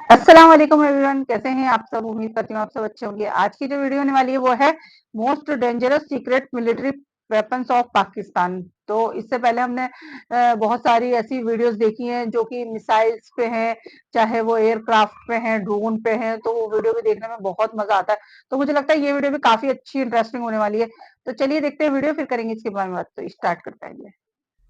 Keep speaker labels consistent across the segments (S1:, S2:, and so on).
S1: अस्सलाम वालेकुम एवरीवन, कैसे हैं आप सब? उम्मीद करती हूँ आप सब अच्छे होंगे। आज की जो वीडियो होने वाली है वो है most dangerous secret military weapons of Pakistan. तो इससे पहले हमने बहुत सारी ऐसी वीडियोस देखी हैं जो कि मिसाइल्स पे हैं, चाहे वो एयरक्राफ्ट पे हैं, ड्रोन पे हैं, तो वो वीडियो भी देखने में बहुत मजा आता है। तो मुझे लगता है ये वीडियो भी काफी अच्छी इंटरेस्टिंग होने वाली है। तो चलिए देखते हैं वीडियो, फिर करेंगे इसके बारे में बात। तो स्टार्ट करते हैं।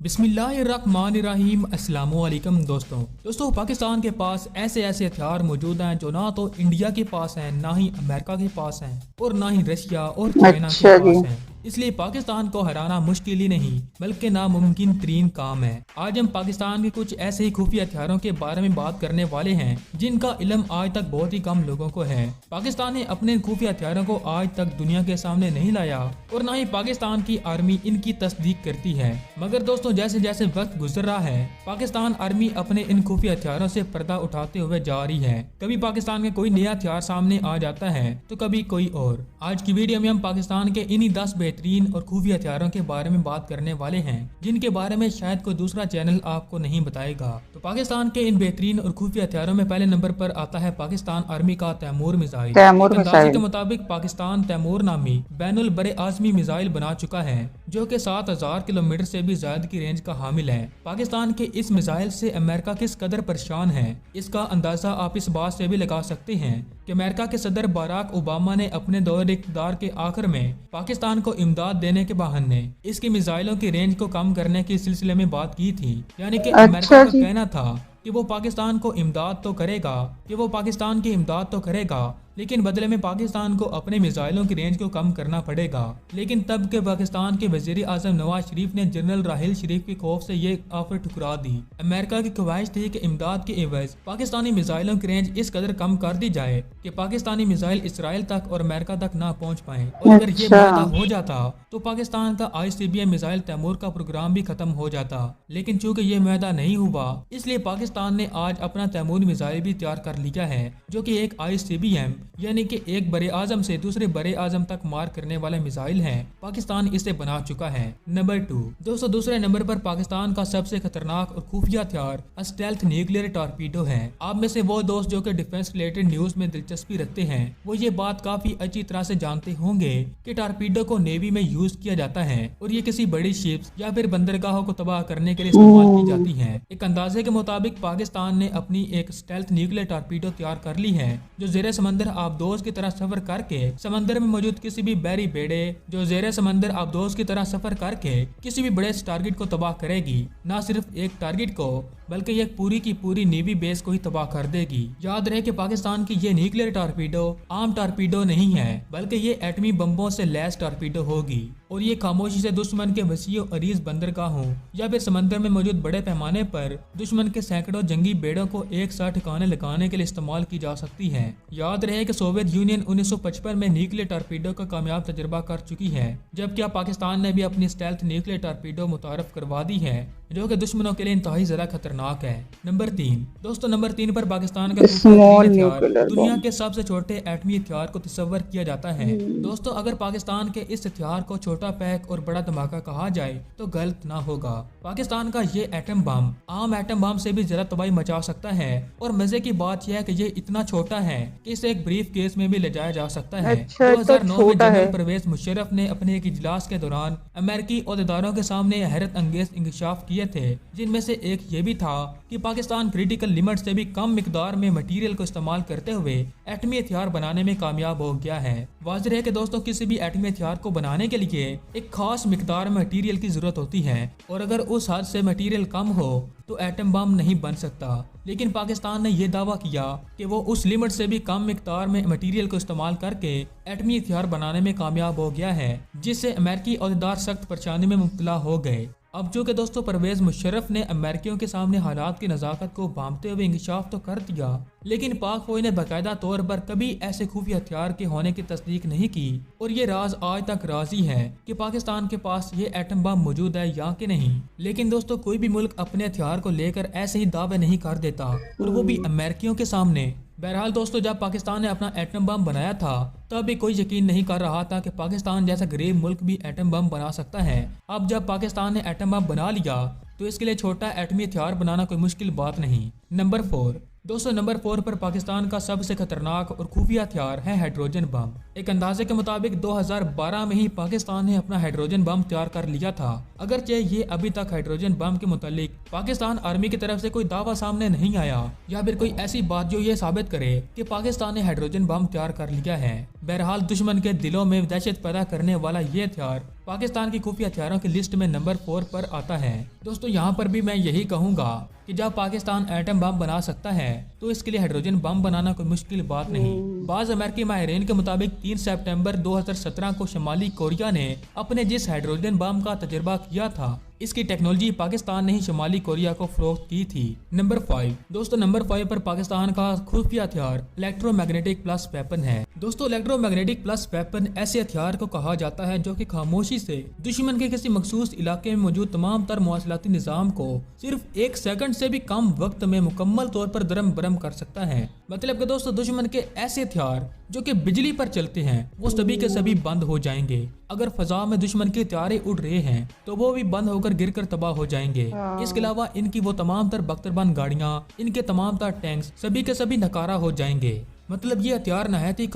S2: बिस्मिल्लाहिर्रहमानिर्रहीम अस्सलामुअलैकुम दोस्तों पाकिस्तान के पास ऐसे ऐसे हथियार मौजूद हैं जो ना तो इंडिया के पास हैं, ना ही अमेरिका के पास हैं और ना ही रशिया और चाइना के
S1: अच्छा जी।
S2: पास हैं। इसलिए पाकिस्तान को हराना मुश्किल ही नहीं बल्कि नामुमकिन तरीन काम है। आज हम पाकिस्तान के कुछ ऐसे ही खुफिया हथियारों के बारे में बात करने वाले हैं जिनका इल्म आज तक बहुत ही कम लोगों को है। पाकिस्तान ने अपने खुफिया हथियारों को आज तक दुनिया के सामने नहीं लाया और ना ही पाकिस्तान की आर्मी इनकी तस्दीक करती है। मगर दोस्तों जैसे जैसे वक्त गुजर रहा है पाकिस्तान आर्मी अपने इन खुफिया हथियारों से पर्दा उठाते हुए जा रही है। कभी पाकिस्तान का कोई नया हथियार सामने आ जाता है तो कभी कोई और। आज की वीडियो में हम पाकिस्तान के इन्हीं 10 बेहतरीन और खुफिया हथियारों के बारे में बात करने वाले हैं जिनके बारे में शायद कोई दूसरा चैनल आपको नहीं बताएगा। तो पाकिस्तान के इन बेहतरीन और खुफिया हथियारों में पहले नंबर पर आता है पाकिस्तान आर्मी का तैमूर मिसाइल।
S1: तैमूर
S2: एक अंदाजे के
S1: मिसाइल।
S2: मुताबिक पाकिस्तान तैमूर नामी बैनुल बरे आजमी मिसाइल बना चुका है जो कि 7000 किलोमीटर से भी ज्यादा की रेंज का हामिल है। पाकिस्तान के इस मिसाइल से अमेरिका किस कदर परेशान है इसका अंदाजा आप इस बात से भी लगा सकते हैं कि अमेरिका के सदर बराक ओबामा ने अपने दौर इक़्तिदार के आखिर में पाकिस्तान को इमदाद देने के बहाने इसकी मिसाइलों की रेंज को कम करने के सिलसिले में बात की थी। यानी कि अमेरिका
S1: अच्छा
S2: का
S1: जी।
S2: कहना था कि वो पाकिस्तान को इमदाद तो करेगा, कि वो पाकिस्तान की इमदाद तो करेगा, लेकिन बदले में पाकिस्तान को अपने मिसाइलों की रेंज को कम करना पड़ेगा। लेकिन तब के पाकिस्तान के वजीर आजम नवाज शरीफ ने जनरल राहिल शरीफ के खौफ से ये ऑफर ठुकरा दी। अमेरिका की ख्वाहिश थी कि इमदाद के एवज पाकिस्तानी मिसाइलों की रेंज इस कदर कम कर दी जाए कि पाकिस्तानी मिसाइल इसराइल तक और अमेरिका तक ना पहुंच पाए। और अगर ये
S1: अच्छा।
S2: माहदा हो जाता तो पाकिस्तान का ICBM मिसाइल तैमूर का प्रोग्राम भी खत्म हो जाता। लेकिन चूंकि ये माहदा नहीं हुआ इसलिए पाकिस्तान ने आज अपना तैमूर मिसाइल भी तैयार कर लिया है जो कि एक ICBM यानी कि एक बड़े आजम से दूसरे बड़े आजम तक मार करने वाला मिसाइल है। पाकिस्तान इसे बना चुका है। नंबर 2 दोस्तों, दूसरे नंबर पर पाकिस्तान का सबसे खतरनाक और खुफिया हथियार स्टेल्थ न्यूक्लियर टॉर्पीडो है। आप में से वो दोस्त जो कि डिफेंस रिलेटेड न्यूज में दिलचस्पी रखते हैं वो ये बात काफी अच्छी तरह से जानते होंगे कि टॉर्पीडो को नेवी में यूज किया जाता है और ये किसी बड़ी शिप्स या फिर बंदरगाहों को तबाह करने के लिए इस्तेमाल की जाती है। एक अंदाजे के मुताबिक पाकिस्तान ने अपनी एक स्टेल्थ न्यूक्लियर टॉर्पीडो तैयार कर ली है जो जेरे समंदर आबदोज की तरह सफर करके समंदर में मौजूद किसी भी बहरी बेड़े जो जेरे समंदर आबदोज की तरह सफर करके किसी भी बड़े टारगेट को तबाह करेगी। न सिर्फ एक टारगेट को बल्कि ये पूरी की पूरी नेवी बेस को ही तबाह कर देगी। याद रहे कि पाकिस्तान की ये न्यूक्लियर टॉर्पीडो आम टॉर्पीडो नहीं है बल्कि ये एटमी बम्बों से लैस टॉर्पीडो होगी और ये खामोशी से दुश्मन के वसीओ अरीज बंदरगाहों या फिर समंदर में मौजूद बड़े पैमाने पर दुश्मन के सैकड़ों जंगी बेड़ों को एक साथ ठिकाने लगाने के लिए इस्तेमाल की जा सकती है। याद रहे कि सोवियत यूनियन 1955 में न्यूक्लियर टॉर्पीडो का कामयाब तजुर्बा कर चुकी है, जबकि अब पाकिस्तान ने भी अपनी स्टेल्थ न्यूक्लियर टॉर्पीडो मुतारफ करवा दी है जो कि दुश्मनों के लिए इंतहाई ज्यादा खतरनाक है। नंबर 3 दोस्तों, नंबर 3 पर पाकिस्तान का
S1: स्मॉल
S2: हथियार
S1: न्यूक्लियर
S2: दुनिया
S1: बॉम्ब।
S2: के सबसे छोटे एटमी हथियार को तस्वर किया जाता है। दोस्तों अगर पाकिस्तान के इस हथियार को छोटा पैक और बड़ा धमाका कहा जाए तो गलत ना होगा। पाकिस्तान का ये एटम बम आम एटम बम से भी ज्यादा तबाही मचा सकता है और मजे की बात यह है कि ये इतना छोटा है कि इसे एक ब्रीफ केस में भी ले जाया जा सकता है।
S1: अच्छा, तो
S2: 2009 में
S1: छोटा है।
S2: जनरल परवेज मुशर्रफ ने अपने एक इजलास के दौरान अमेरिकी अहदेदारों के सामने हैरत अंगेज इंकशाफ किए थे जिनमें से एक ये भी था कि पाकिस्तान क्रिटिकल लिमिट से भी कम मिकदार में मटेरियल को इस्तेमाल करते हुए एटमी हथियार बनाने में कामयाब हो गया है। वाज़ेह है कि दोस्तों किसी भी एटमी हथियार को बनाने के लिए एक खास मिकदार में मटेरियल की जरूरत होती है और अगर उस हद से मटेरियल कम हो तो एटम बम नहीं बन सकता। लेकिन पाकिस्तान ने यह दावा किया कि वो उस लिमिट से भी कम मिकदार में मटेरियल को इस्तेमाल करके एटमी हथियार बनाने में कामयाब हो गया है, जिससे अमेरिकी अहदेदार सख्त परेशानी में मुब्तला हो गए। अब जो कि दोस्तों परवेज मुशर्रफ ने अमेरिकियों के सामने हालात की नज़ाकत को भांपते हुए इंकशाफ तो कर दिया, लेकिन पाक फौज ने बाकायदा तौर पर कभी ऐसे खुफिया हथियार के होने की तस्दीक नहीं की और ये राज आज तक राजी है कि पाकिस्तान के पास ये एटम बम मौजूद है या कि नहीं। लेकिन दोस्तों कोई भी मुल्क अपने हथियार को लेकर ऐसे ही दावे नहीं कर देता और वो भी अमेरिकियों के सामने। बहरहाल दोस्तों जब पाकिस्तान ने अपना एटम बम बनाया था तब भी कोई यकीन नहीं कर रहा था कि पाकिस्तान जैसा गरीब मुल्क भी एटम बम बना सकता है। अब जब पाकिस्तान ने एटम बम बना लिया तो इसके लिए छोटा एटमी हथियार बनाना कोई मुश्किल बात नहीं। नंबर 4 दोस्तों नंबर 4 पर पाकिस्तान का सबसे खतरनाक और खुफिया हथियार है हाइड्रोजन बम। एक अंदाजे के मुताबिक 2012 में ही पाकिस्तान ने अपना हाइड्रोजन बम तैयार कर लिया था। अगरचे ये अभी तक हाइड्रोजन बम के मुतालिक पाकिस्तान आर्मी की तरफ से कोई दावा सामने नहीं आया या फिर कोई ऐसी बात जो ये साबित करे कि पाकिस्तान ने हाइड्रोजन बम तैयार कर लिया है। बहरहाल दुश्मन के दिलों में दहशत पैदा करने वाला ये हथियार पाकिस्तान की खुफिया हथियारों की लिस्ट में नंबर 4 पर आता है। दोस्तों यहाँ पर भी मैं यही कहूँगा कि जब पाकिस्तान एटम बम बना सकता है तो इसके लिए हाइड्रोजन बम बनाना कोई मुश्किल बात नहीं। बाज अमेरिकी माहिरीन के मुताबिक 3 सितंबर 2017 को शुमाली कोरिया ने अपने जिस हाइड्रोजन बम का तजुर्बा किया था इसकी टेक्नोलॉजी पाकिस्तान ने ही शुमाली कोरिया को फरोख्त की थी। नंबर 5 दोस्तों नंबर 5 पर पाकिस्तान का खुफिया हथियार इलेक्ट्रोमैग्नेटिक प्लस वेपन है। दोस्तों इलेक्ट्रोमैग्नेटिक प्लस वेपन ऐसे हथियार को कहा जाता है जो कि खामोशी से दुश्मन के किसी मखसूस इलाके में मौजूद तमाम तर मवासलाती निजाम को सिर्फ 1 सेकंड से भी कम वक्त में मुकम्मल तौर पर दरम बरम कर सकता है। मतलब कि दोस्तों दुश्मन के ऐसे हथियार जो कि बिजली पर चलते हैं वो सभी के सभी बंद हो जाएंगे। अगर फजा में दुश्मन के हथियारे उड़ रहे हैं तो वो भी बंद होकर गिरकर तबाह हो जाएंगे। इसके अलावा इनकी वो तमाम तर बख्तरबंद गाड़ियां, इनके तमाम तर टैंक्स सभी के सभी नकारा हो जाएंगे। मतलब ये हथियार नहायत ही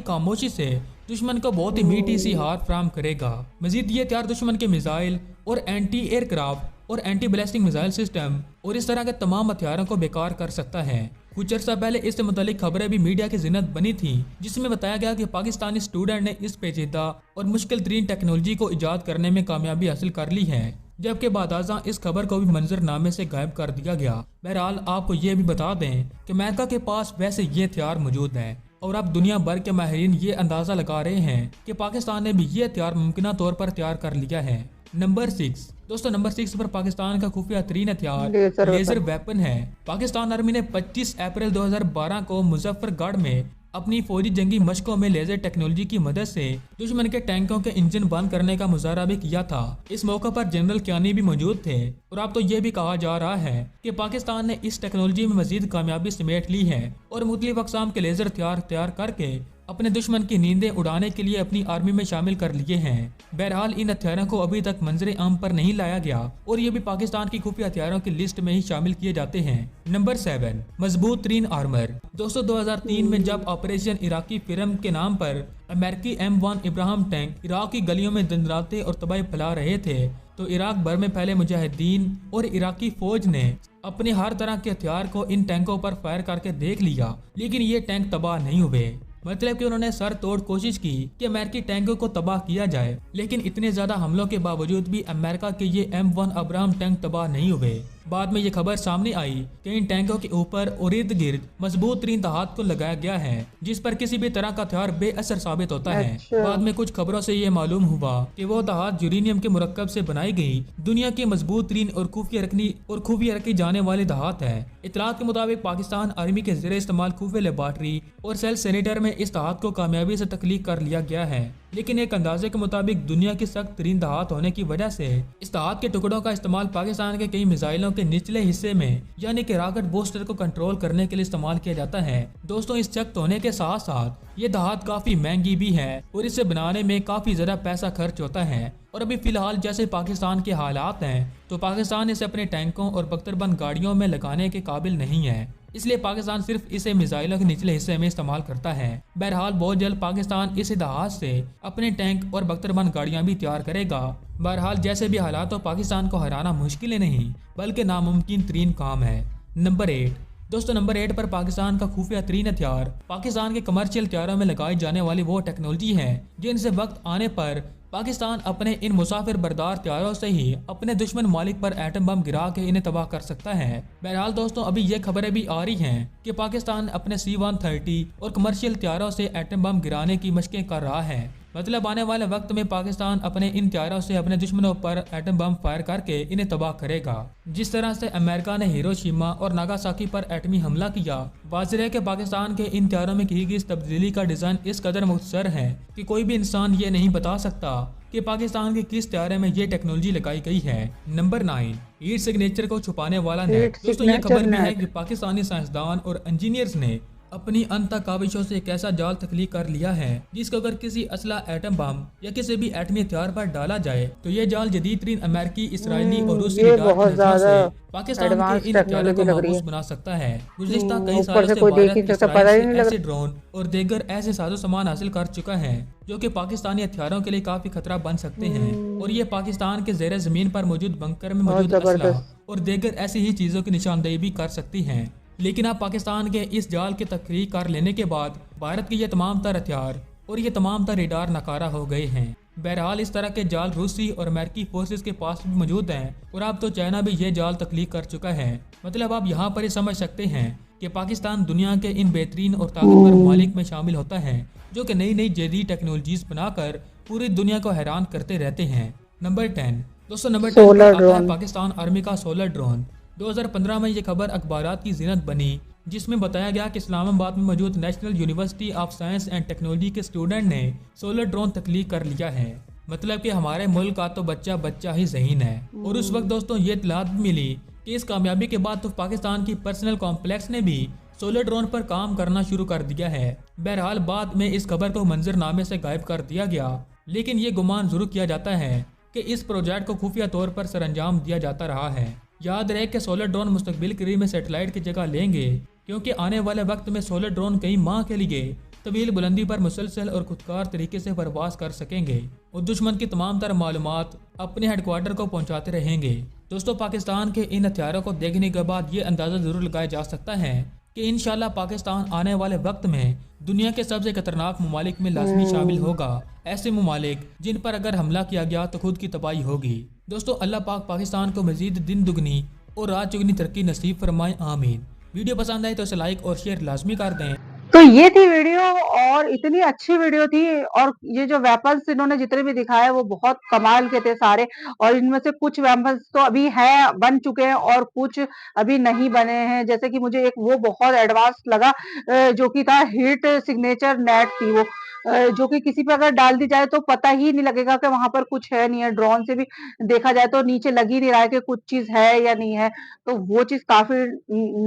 S2: खामोशी से दुश्मन को बहुत ही मीठी सी हार फराहम करेगा। मजीद ये हथियार दुश्मन के मिसाइल और एंटी एयरक्राफ्ट और एंटी बैलिस्टिक मिसाइल सिस्टम और इस तरह के तमाम हथियारों को बेकार कर सकता है। कुछ अर्सा पहले इससे मुतालिक खबरें भी मीडिया की जिन्नत बनी थी जिसमें बताया गया कि पाकिस्तानी स्टूडेंट ने इस पेचीदा और मुश्किल तरीन टेक्नोलॉजी को इजाद करने में कामयाबी हासिल कर ली है, जबकि बादाज़ा इस खबर को भी मंजरनामे से गायब कर दिया गया। बहरहाल आपको ये भी बता दें कि अमेरिका के पास वैसे ये हथियार मौजूद है और अब दुनिया भर के माहिरीन ये अंदाजा लगा रहे हैं कि पाकिस्तान ने भी ये हथियार मुमकिन तौर पर तैयार कर लिया है। नंबर 6 दोस्तों नंबर 6 पर पाकिस्तान का खुफिया तरीन हथियार लेजर वेपन है। पाकिस्तान आर्मी ने 25 अप्रैल 2012 को मुजफ्फरगढ़ में अपनी फौजी जंगी मशकों में लेजर टेक्नोलॉजी की मदद से दुश्मन के टैंकों के इंजन बंद करने का मुजाहरा भी किया था। इस मौके पर जनरल कियानी भी मौजूद थे और अब तो ये भी कहा जा रहा है कि पाकिस्तान ने इस टेक्नोलॉजी में मजीद कामयाबी समेट ली है और मुख्तलिफ अक़साम के लेजर हथियार तैयार करके अपने दुश्मन की नींदें उड़ाने के लिए अपनी आर्मी में शामिल कर लिए हैं। बहरहाल इन हथियारों को अभी तक मंजर आम पर नहीं लाया गया और ये भी पाकिस्तान की खुफिया हथियारों की लिस्ट में ही शामिल किए जाते हैं। नंबर 7 मजबूत तरीन आर्मर। दोस्तों 2003 में जब ऑपरेशन इराकी फिल्म के नाम पर अमेरिकी M1 इब्राहिम टैंक इराक की गलियों में दंदराते और तबाही फैला रहे थे तो इराक भर में फैले मुजाहिदीन और इराकी फौज ने अपने हर तरह के हथियार को इन टैंकों पर फायर करके देख लिया, लेकिन ये टैंक तबाह नहीं हुए। मतलब कि उन्होंने सर तोड़ कोशिश की कि अमेरिकी टैंकों को तबाह किया जाए, लेकिन इतने ज्यादा हमलों के बावजूद भी अमेरिका के ये M1 अब्राहम टैंक तबाह नहीं हुए। बाद में ये खबर सामने आई कि इन टैंकों के ऊपर और इर्द गिर्द मजबूत तरीन तहात को लगाया गया है जिस पर किसी भी तरह का हथियार बेअसर साबित होता है। बाद में कुछ खबरों से ये मालूम हुआ कि वो तहात यूरेनियम के मुरक्कब से बनाई गई दुनिया की मजबूत तरीन और खुफिया रखी जाने वाली तहात है। इतलात के मुताबिक पाकिस्तान आर्मी के ज़रिए इस्तेमाल खुफिया लेबॉर्ट्री और सेल सेनेटर में इस तहात को कामयाबी से तख्लीक कर लिया गया है, लेकिन एक अंदाजे के मुताबिक दुनिया की सख्त तरीन तहात होने की वजह से इस तहात के टुकड़ों का इस्तेमाल पाकिस्तान के कई मिसाइलों के निचले हिस्से में यानी कि रॉकेट बूस्टर को कंट्रोल करने के लिए इस्तेमाल किया जाता है। दोस्तों इस सख्त होने के साथ साथ ये तहात काफी महंगी भी है और इसे बनाने में काफी ज्यादा पैसा खर्च होता है और अभी फिलहाल जैसे पाकिस्तान के हालात हैं तो पाकिस्तान इसे अपने टैंकों और बख्तरबंद गाड़ियों में लगाने के काबिल नहीं है, इसलिए पाकिस्तान सिर्फ इसे मिसाइलों के निचले हिस्से में इस्तेमाल करता है। बहरहाल बहुत जल्द पाकिस्तान इस जहाज से अपने टैंक और बख्तरबंद गाड़ियां भी तैयार करेगा। बहरहाल जैसे भी हालात हो पाकिस्तान को हराना मुश्किल नहीं बल्कि नामुमकिन तरीन काम है। नंबर 8 दोस्तों नंबर 8 पर पाकिस्तान का खुफिया तरीन हथियार पाकिस्तान के कमर्शियल हथियारों में लगाई जाने वाली वो टेक्नोलॉजी है जिनसे वक्त आने पर पाकिस्तान अपने इन मुसाफिर बरदार हथियारों से ही अपने दुश्मन मालिक पर एटम बम गिरा के इन्हें तबाह कर सकता है। बहरहाल दोस्तों अभी ये खबरें भी आ रही हैं कि पाकिस्तान अपने C-130 और कमर्शियल हथियारों से एटम बम गिराने की मशकें कर रहा है। मतलब आने वाले वक्त में पाकिस्तान अपने इन हथियारों से अपने दुश्मनों पर एटम बम फायर करके इन्हें तबाह करेगा। जिस तरह से अमेरिका ने हिरोशिमा और नागासाकी पर एटमी हमला किया, वाज़ेह है कि पाकिस्तान के इन हथियारों में की गई इस तब्दीली का डिजाइन इस कदर मुख्तसर है कि कोई भी इंसान ये नहीं बता सकता कि पाकिस्तान के किस हथियारे में ये टेक्नोलॉजी लगाई गई है। नंबर 9 हीट सिग्नेचर को छुपाने वाला नेट। दोस्तों ये खबर भी है कि पाकिस्तानी साइंसदान और इंजीनियर्स ने अपनी अंतः काविशों से एक ऐसा जाल तख्लीक कर लिया है जिसको अगर किसी असला एटम बम या किसी भी एटमी हथियार पर डाला जाए तो ये जाल जदीद तरीन अमेरिकी, इसराइली और रूसी
S1: ये
S2: रडार की
S1: बहुत
S2: नजरों
S1: ज्यादा
S2: से पाकिस्तान के
S1: एडवांस
S2: इन हथियारों को
S1: टेक्नोलॉजी लग रही
S2: महफूज
S1: है।
S2: बना सकता है। गुज़िश्ता कई
S1: ऊपर
S2: सालों
S1: से
S2: से
S1: कोई देख
S2: भारत
S1: नहीं सकता,
S2: इसराइल
S1: पता ही
S2: से
S1: नहीं लग
S2: ऐसे ड्रोन और दीगर ऐसे साजो सामान हासिल कर चुका है जो कि पाकिस्तानी हथियारों के लिए काफी खतरा बन सकते हैं और ये पाकिस्तान के जेर जमीन पर मौजूद बंकर में
S1: बहुत
S2: मौजूद असला
S1: जबरदस्त।
S2: और दीगर ऐसी ही चीजों की निशानदेही भी कर सकती हैं। लेकिन अब पाकिस्तान के इस जाल के तख्लीक कर लेने के बाद भारत के ये तमाम तर हथियार और ये तमाम तर रेडार नकारा हो गए हैं। बहरहाल इस तरह के जाल रूसी और अमेरिकी फोर्सेस के पास भी मौजूद हैं और अब तो चाइना भी ये जाल तख्लीक कर चुका है। मतलब आप यहाँ पर ही समझ सकते हैं कि पाकिस्तान दुनिया के इन बेहतरीन और ताकतवर ममालिक में शामिल होता है जो कि नई नई जदीद टेक्नोलॉजीज बनाकर पूरी दुनिया को हैरान करते रहते हैं। नंबर 10 दोस्तों, नंबर 10 पर
S1: सोलर
S2: आता है
S1: ड्रोन।
S2: पाकिस्तान आर्मी का सोलर ड्रोन। 2015 में ये खबर अखबारात की जीनत बनी जिसमें बताया गया कि इस्लामाबाद में मौजूद national university of science and technology के स्टूडेंट ने सोलर ड्रोन तख्लीक कर लिया है। मतलब कि हमारे मुल्क का तो बच्चा बच्चा ही ज़हीन है। और उस वक्त दोस्तों ये इत्तलात भी मिली कि इस कामयाबी के बाद तो पाकिस्तान की पर्सनल कॉम्प्लेक्स ने भी सोलर ड्रोन पर काम करना शुरू कर दिया है। बहरहाल बाद में इस खबर को मंजरनामे से गायब कर दिया गया, लेकिन ये गुमान जरूर किया जाता है कि इस प्रोजेक्ट को खुफिया तौर पर सरअंजाम दिया जाता रहा है। याद रहे कि सोलर ड्रोन मुस्तकबिल करीब में सैटेलाइट की जगह लेंगे, क्योंकि आने वाले वक्त में सोलर ड्रोन कई माह के लिए तवील बुलंदी पर मुसलसल और खुदकार तरीके से परवास कर सकेंगे और दुश्मन की तमाम तरह मालूमात अपने हेडक्वार्टर को पहुंचाते रहेंगे। दोस्तों, पाकिस्तान के इन हथियारों को देखने के बाद ये अंदाज़ा ज़रूर लगाया जा सकता है कि इंशाल्लाह पाकिस्तान आने वाले वक्त में दुनिया के सबसे खतरनाक ममालिक में लाजमी शामिल होगा। ऐसे ममालिक जिन पर अगर हमला किया गया तो खुद की तबाही होगी। दोस्तों, अल्लाह पाक पाकिस्तान को मजीद दिन दुगनी और रात चुगनी तरक्की नसीब फरमाए, आमीन। वीडियो पसंद आए तो इसे लाइक और शेयर लाजमी कर दें।
S1: तो ये थी वीडियो, और इतनी अच्छी वीडियो थी, और ये जो वेपन्स इन्होंने जितने भी दिखाए वो बहुत कमाल के थे सारे। और इनमें से कुछ वेपन्स तो अभी है, बन चुके हैं, और कुछ अभी नहीं बने हैं। जैसे कि मुझे एक वो बहुत एडवांस लगा, जो कि था हीट सिग्नेचर नेट थी वो, जो कि किसी पे अगर डाल दी जाए तो पता ही नहीं लगेगा कि वहां पर कुछ है नहीं है। ड्रोन से भी देखा जाए तो नीचे लग ही नहीं रहा है कि कुछ चीज है या नहीं है। तो वो चीज काफी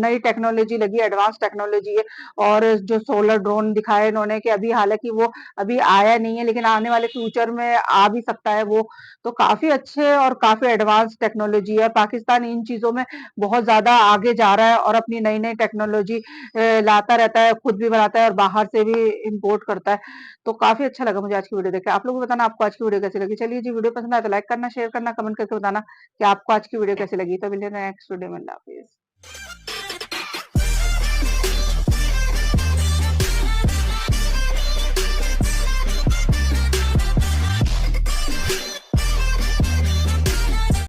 S1: नई टेक्नोलॉजी लगी, एडवांस टेक्नोलॉजी है। और जो सोलर ड्रोन दिखाया इन्होंने कि अभी हालांकि वो अभी आया नहीं है, लेकिन आने वाले फ्यूचर में आ भी सकता है वो। तो काफी अच्छे और काफी एडवांस टेक्नोलॉजी है। पाकिस्तान इन चीजों में बहुत ज्यादा आगे जा रहा है और अपनी नई नई टेक्नोलॉजी लाता रहता है, खुद भी बनाता है और बाहर से भी इंपोर्ट करता है। तो काफी अच्छा लगा मुझे आज की वीडियो देख के। आप लोग भी बताना आपको आज की वीडियो कैसी लगी। चलिए जी, वीडियो पसंद आया तो लाइक करना, शेयर करना, कमेंट करके बताना कि आपको आज की वीडियो कैसी लगी। तो मिलते हैं नेक्स्ट वीडियो में। अल्लाह हाफिज।